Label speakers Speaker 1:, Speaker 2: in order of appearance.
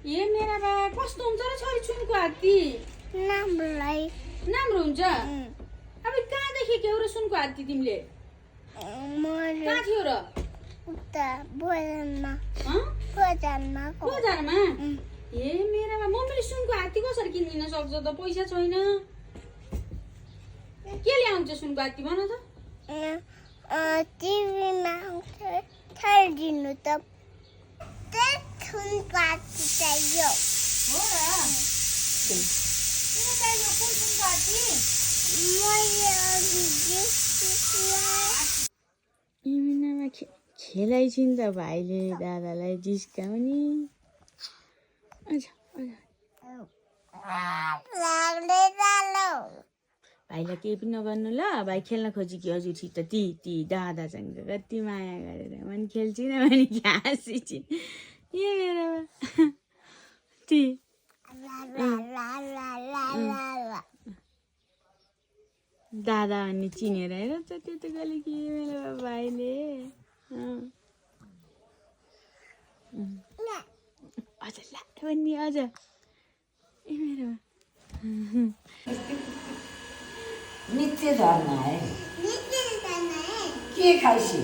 Speaker 1: ए मेरा बा कस्तो हुन्छ र छोरी सुनको हात्ती राम्रो हुन्छ अब कहाँ देखेको हो र सुनको हात्ती तिमीले कहाँ थियो र बजारमा ए मेरा बा मम्मीले सुनको हात्ती कसरी किनिदिन सक्छ त पैसा छैन के ल्याउँछ सुनको हात्ती भन त
Speaker 2: टिभीमा छाडिदिनु त सुनको हात्ती चाहियो
Speaker 1: हो र किन चाहियो कुन सुनको हात्ती
Speaker 3: इमिनामा खेलाइछिन् त भाइले दादालाई जिस्काउने भाइलाई केही पनि नगर्नु ल भाइ खेल्न खोजी कि हजुरसित ती दादासँग कति माया गरेर भने खेल्छिन भने हाँसिन्छन् ए मेरो ती दादा भन्ने चिनेर हेर त त्यो त गले कि मेरो भाइले अझ ला भन्ने अझ ए मेरो
Speaker 4: नित्य झर्ना है के खाइसी